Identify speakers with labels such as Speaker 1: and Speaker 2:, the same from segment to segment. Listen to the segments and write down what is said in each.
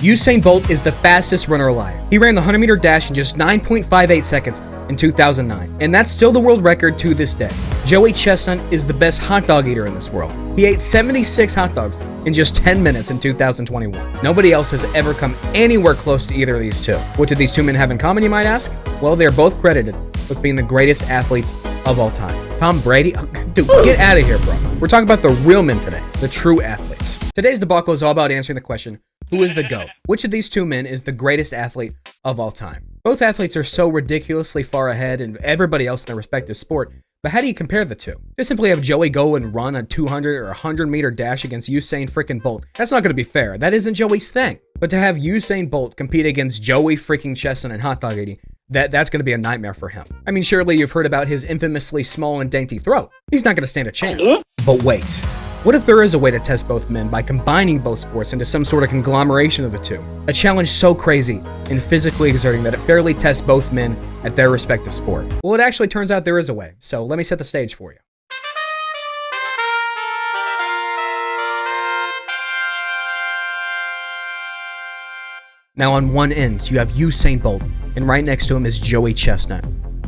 Speaker 1: Usain Bolt is the fastest runner alive. He ran the 100-meter dash in just 9.58 seconds in 2009, and that's still the world record to this day. Joey Chestnut is the best hot dog eater in this world. He ate 76 hot dogs in just 10 minutes in 2021. Nobody else has ever come anywhere close to either of these two. What do these two men have in common, you might ask? Well, they're both credited with being the greatest athletes of all time. Tom Brady? Oh, dude, get out of here, bro. We're talking about the real men today, the true athletes. Today's debacle is all about answering the question, who is the GOAT? Which of these two men is the greatest athlete of all time? Both athletes are so ridiculously far ahead in everybody else in their respective sport, but how do you compare the two? To simply have Joey go and run a 200 or 100-meter dash against Usain freaking Bolt, that's not going to be fair. That isn't Joey's thing. But to have Usain Bolt compete against Joey freaking Chestnut in hot dog eating, that's going to be a nightmare for him. I mean, surely you've heard about his infamously small and dainty throat. He's not going to stand a chance. But wait. What if there is a way to test both men by combining both sports into some sort of conglomeration of the two? A challenge so crazy and physically exerting that it fairly tests both men at their respective sport. Well, it actually turns out there is a way, so let me set the stage for you. Now on one end, you have Usain Bolt, and right next to him is Joey Chestnut.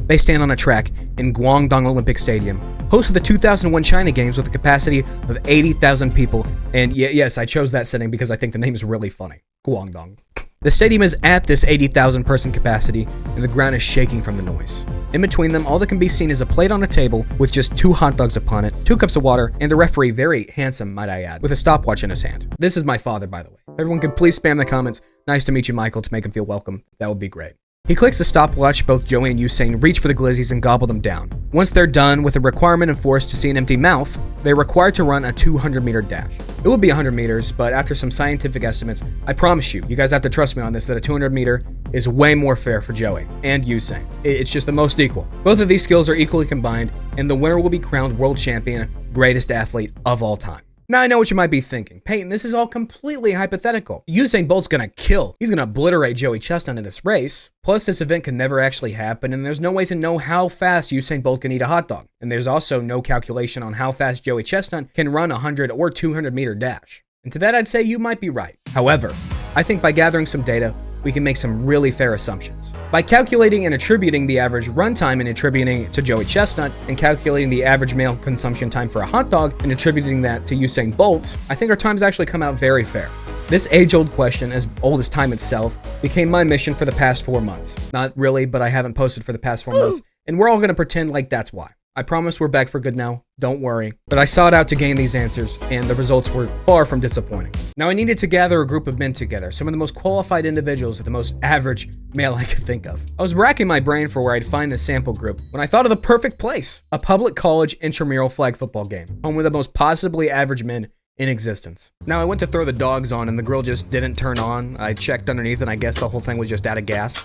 Speaker 1: They stand on a track in Guangdong Olympic Stadium, host of the 2001 China Games with a capacity of 80,000 people. And yes, I chose that setting because I think the name is really funny. Guangdong. The stadium is at this 80,000 person capacity, and the ground is shaking from the noise. In between them, all that can be seen is a plate on a table with just 2 hot dogs upon it, 2 cups of water, and the referee, very handsome might I add, with a stopwatch in his hand. This is my father, by the way. Everyone could please spam the comments, "Nice to meet you, Michael," to make him feel welcome. That would be great. He clicks the stopwatch, both Joey and Usain reach for the glizzies and gobble them down. Once they're done, with a requirement enforced to see an empty mouth, they're required to run a 200-meter dash. It would be 100 meters, but after some scientific estimates, I promise you guys have to trust me on this, that a 200-meter is way more fair for Joey and Usain. It's just the most equal. Both of these skills are equally combined, and the winner will be crowned world champion, greatest athlete of all time. Now I know what you might be thinking. Peyton, this is all completely hypothetical. Usain Bolt's gonna kill. He's gonna obliterate Joey Chestnut in this race. Plus, this event can never actually happen, and there's no way to know how fast Usain Bolt can eat a hot dog. And there's also no calculation on how fast Joey Chestnut can run a 100 or 200-meter dash. And to that, I'd say you might be right. However, I think by gathering some data, we can make some really fair assumptions. By calculating and attributing the average runtime and attributing it to Joey Chestnut, and calculating the average male consumption time for a hot dog and attributing that to Usain Bolt, I think our times actually come out very fair. This age-old question, as old as time itself, became my mission for the past 4 months. Not really, but I haven't posted for the past 4 months, and we're all gonna pretend like that's why. I promise we're back for good now, don't worry. But I sought out to gain these answers, and the results were far from disappointing. Now I needed to gather a group of men together, some of the most qualified individuals at the most average male I could think of. I was racking my brain for where I'd find this sample group when I thought of the perfect place. A public college intramural flag football game, home with the most possibly average men in existence. Now I went to throw the dogs on and the grill just didn't turn on. I checked underneath and I guess the whole thing was just out of gas.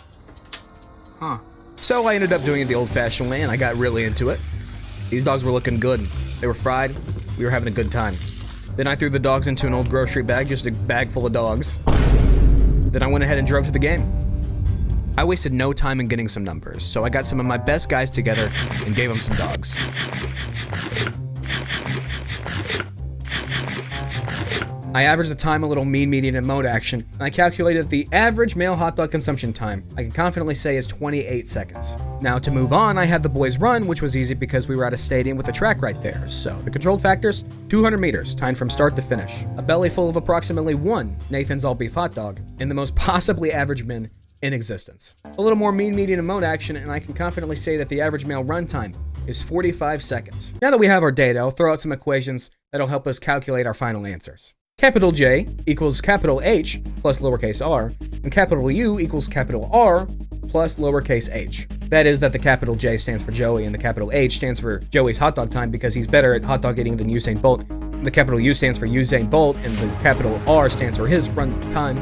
Speaker 1: So I ended up doing it the old-fashioned way and I got really into it. These dogs were looking good. They were fried. We were having a good time. Then I threw the dogs into an old grocery bag, just a bag full of dogs. Then I went ahead and drove to the game. I wasted no time in getting some numbers, so I got some of my best guys together and gave them some dogs. I averaged the time a little mean, median, and mode action, and I calculated that the average male hot dog consumption time, I can confidently say, is 28 seconds. Now to move on, I had the boys run, which was easy because we were at a stadium with a track right there. So the controlled factors, 200 meters, timed from start to finish. A belly full of approximately 1 Nathan's all-beef hot dog, and the most possibly average men in existence. A little more mean, median, and mode action, and I can confidently say that the average male run time is 45 seconds. Now that we have our data, I'll throw out some equations that'll help us calculate our final answers. Capital J equals capital H plus lowercase r, and capital U equals capital R plus lowercase h. That is that the capital J stands for Joey and the capital H stands for Joey's hot dog time because he's better at hot dog eating than Usain Bolt. The capital U stands for Usain Bolt and the capital R stands for his run time.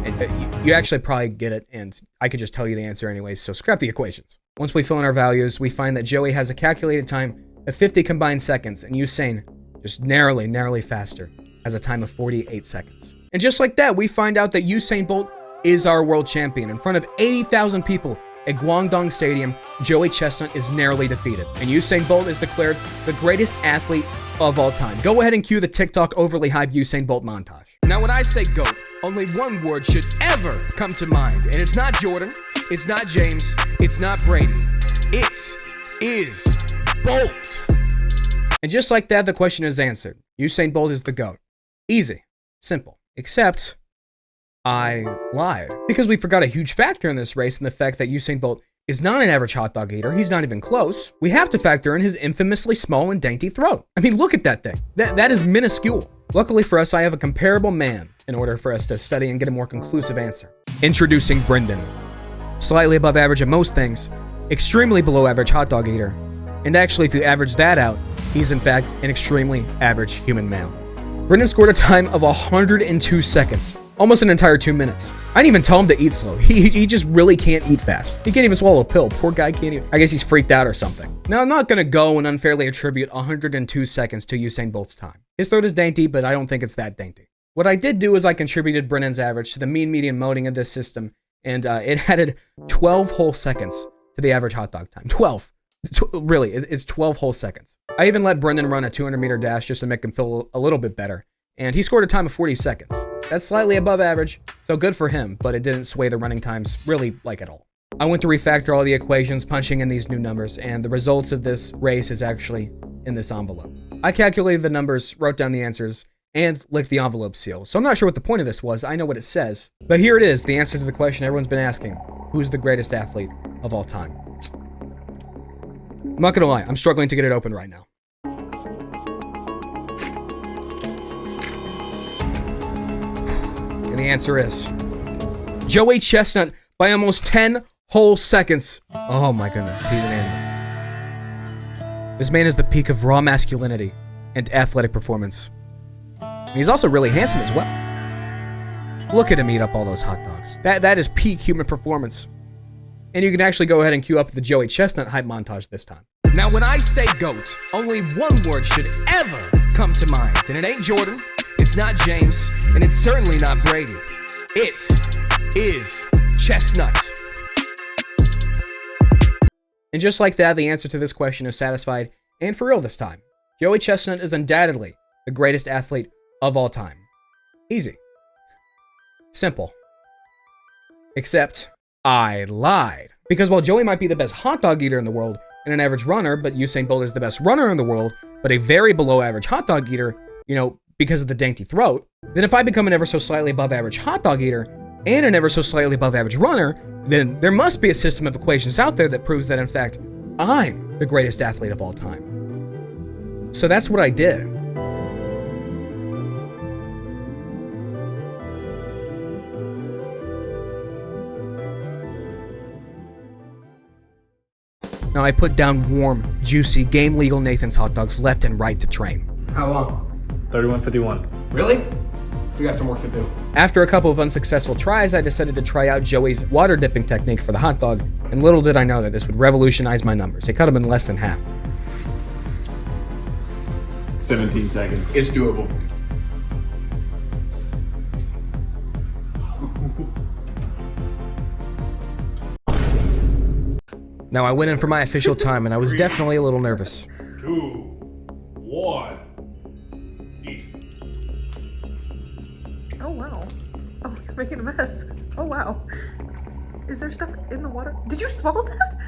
Speaker 1: And you actually probably get it, and I could just tell you the answer anyways, so scrap the equations. Once we fill in our values, we find that Joey has a calculated time of 50 combined seconds, and Usain, just narrowly faster, has a time of 48 seconds. And just like that, we find out that Usain Bolt is our world champion. In front of 80,000 people at Guangdong Stadium, Joey Chestnut is narrowly defeated. And Usain Bolt is declared the greatest athlete of all time. Go ahead and cue the TikTok overly hyped Usain Bolt montage. Now when I say GOAT, only one word should ever come to mind. And it's not Jordan, it's not James, it's not Brady. It is Bolt. And just like that, the question is answered. Usain Bolt is the GOAT. Easy. Simple. Except, I lied. Because we forgot a huge factor in this race and the fact that Usain Bolt is not an average hot dog eater. He's not even close. We have to factor in his infamously small and dainty throat. I mean, look at that thing. That is minuscule. Luckily for us, I have a comparable man in order for us to study and get a more conclusive answer. Introducing Brendan. Slightly above average at most things, extremely below average hot dog eater, and actually if you average that out, he's in fact an extremely average human male. Brendan scored a time of 102 seconds, almost an entire 2 minutes. I didn't even tell him to eat slow. He just really can't eat fast. He can't even swallow a pill. Poor guy can't even. I guess he's freaked out or something. Now, I'm not gonna go and unfairly attribute 102 seconds to Usain Bolt's time. His throat is dainty, but I don't think it's that dainty. What I did do is I contributed Brendan's average to the mean median moding of this system, and it added 12 whole seconds to the average hot dog time. 12. Really, it's 12 whole seconds. I even let Brendan run a 200-meter dash just to make him feel a little bit better, and he scored a time of 40 seconds. That's slightly above average, so good for him, but it didn't sway the running times really like at all. I went to refactor all the equations, punching in these new numbers, and the results of this race is actually in this envelope. I calculated the numbers, wrote down the answers, and licked the envelope seal. So I'm not sure what the point of this was. I know what it says. But here it is, the answer to the question everyone's been asking. Who's the greatest athlete of all time? I'm not gonna lie, I'm struggling to get it open right now. And the answer is Joey Chestnut by almost 10 whole seconds. Oh my goodness, he's an animal. This man is the peak of raw masculinity and athletic performance. And he's also really handsome as well. Look at him eat up all those hot dogs. That is peak human performance. And you can actually go ahead and cue up the Joey Chestnut hype montage this time. Now when I say GOAT, only one word should ever come to mind. And it ain't Jordan, it's not James, and it's certainly not Brady. It is Chestnut. And just like that, the answer to this question is satisfied, and for real this time. Joey Chestnut is undoubtedly the greatest athlete of all time. Easy. Simple. Except, I lied. Because while Joey might be the best hot dog eater in the world and an average runner, but Usain Bolt is the best runner in the world, but a very below average hot dog eater, because of the dainty throat, then if I become an ever so slightly above average hot dog eater and an ever so slightly above average runner, then there must be a system of equations out there that proves that in fact, I'm the greatest athlete of all time. So that's what I did. Now I put down warm, juicy, game-legal Nathan's hot dogs left and right to train.
Speaker 2: How long?
Speaker 3: 31:51.
Speaker 2: Really? We got some work to do.
Speaker 1: After a couple of unsuccessful tries, I decided to try out Joey's water dipping technique for the hot dog, and little did I know that this would revolutionize my numbers. It cut them in less than half.
Speaker 3: 17 seconds.
Speaker 2: It's doable.
Speaker 1: Now I went in for my official time, and I was definitely a little nervous.
Speaker 3: 2, 1. Eat.
Speaker 4: Oh wow. Oh, you're making a mess. Oh wow. Is there stuff in the water? Did you swallow that?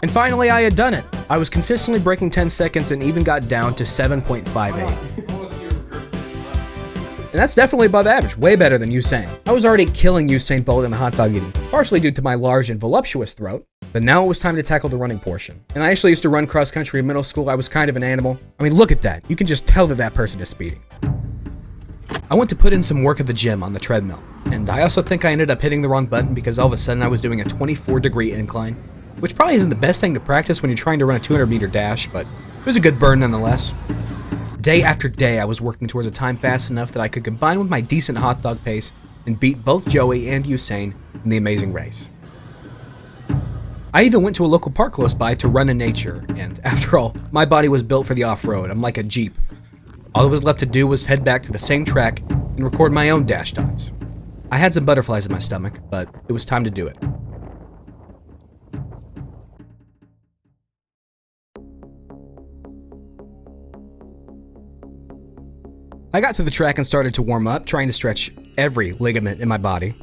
Speaker 1: And finally, I had done it. I was consistently breaking 10 seconds and even got down to 7.58. And that's definitely above average, way better than Usain. I was already killing Usain Bolt in the hot dog eating, partially due to my large and voluptuous throat, but now it was time to tackle the running portion. And I actually used to run cross country in middle school. I was kind of an animal. I mean, look at that. You can just tell that that person is speeding. I went to put in some work at the gym on the treadmill, and I also think I ended up hitting the wrong button because all of a sudden I was doing a 24-degree incline, which probably isn't the best thing to practice when you're trying to run a 200-meter dash, but it was a good burn nonetheless. Day after day, I was working towards a time fast enough that I could combine with my decent hot dog pace and beat both Joey and Usain in the amazing race. I even went to a local park close by to run in nature, and after all, my body was built for the off-road. I'm like a Jeep. All that was left to do was head back to the same track and record my own dash times. I had some butterflies in my stomach, but it was time to do it. I got to the track and started to warm up, trying to stretch every ligament in my body.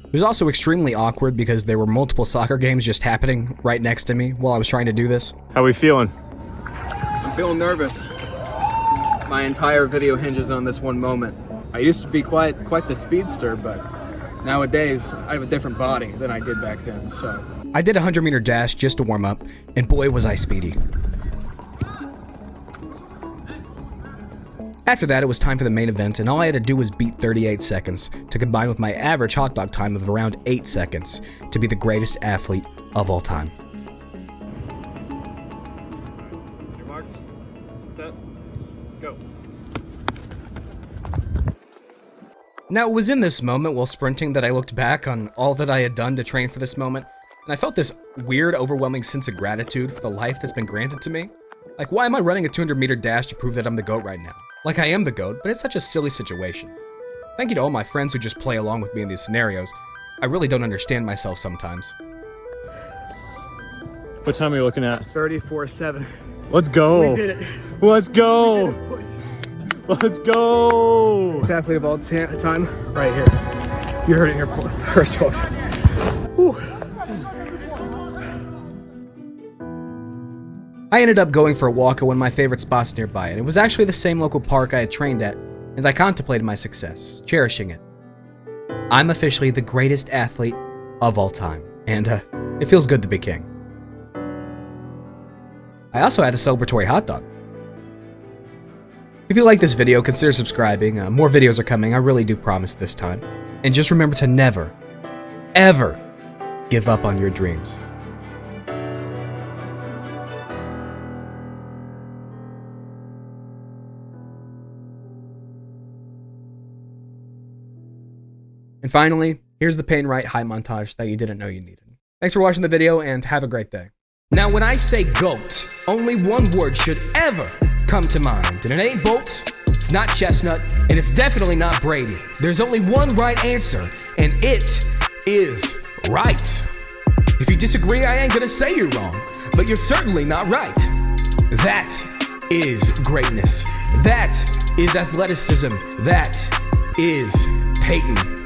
Speaker 1: It was also extremely awkward because there were multiple soccer games just happening right next to me while I was trying to do this.
Speaker 3: How we feeling?
Speaker 2: I'm feeling nervous. My entire video hinges on this one moment. I used to be quite the speedster, but nowadays I have a different body than I did back then, so.
Speaker 1: I did a 100-meter dash just to warm up, and boy was I speedy. After that, it was time for the main event, and all I had to do was beat 38 seconds to combine with my average hot dog time of around 8 seconds to be the greatest athlete of all time.
Speaker 3: Your mark, set, go.
Speaker 1: Now, it was in this moment while sprinting that I looked back on all that I had done to train for this moment, and I felt this weird, overwhelming sense of gratitude for the life that's been granted to me. Like, why am I running a 200-meter dash to prove that I'm the GOAT right now? Like, I am the GOAT, but it's such a silly situation. Thank you to all my friends who just play along with me in these scenarios. I really don't understand myself sometimes.
Speaker 3: What time are you looking at?
Speaker 2: 34.7.
Speaker 3: Let's go.
Speaker 2: We did it.
Speaker 3: Let's go.
Speaker 2: We did it, boys.
Speaker 3: Let's go.
Speaker 2: Best athlete of all time, right here. You heard it here first, folks. Whew.
Speaker 1: I ended up going for a walk at one of my favorite spots nearby, and it was actually the same local park I had trained at, and I contemplated my success, cherishing it. I'm officially the greatest athlete of all time, and it feels good to be king. I also had a celebratory hot dog. If you like this video, consider subscribing. More videos are coming, I really do promise this time. And just remember to never, ever give up on your dreams. And finally, here's the Payne Wright hype montage that you didn't know you needed. Thanks for watching the video, and have a great day. Now, when I say GOAT, only one word should ever come to mind. And it ain't Bolt, it's not Chestnut, and it's definitely not Brady. There's only one right answer, and it is right. If you disagree, I ain't gonna say you're wrong, but you're certainly not right. That is greatness. That is athleticism. That is Peyton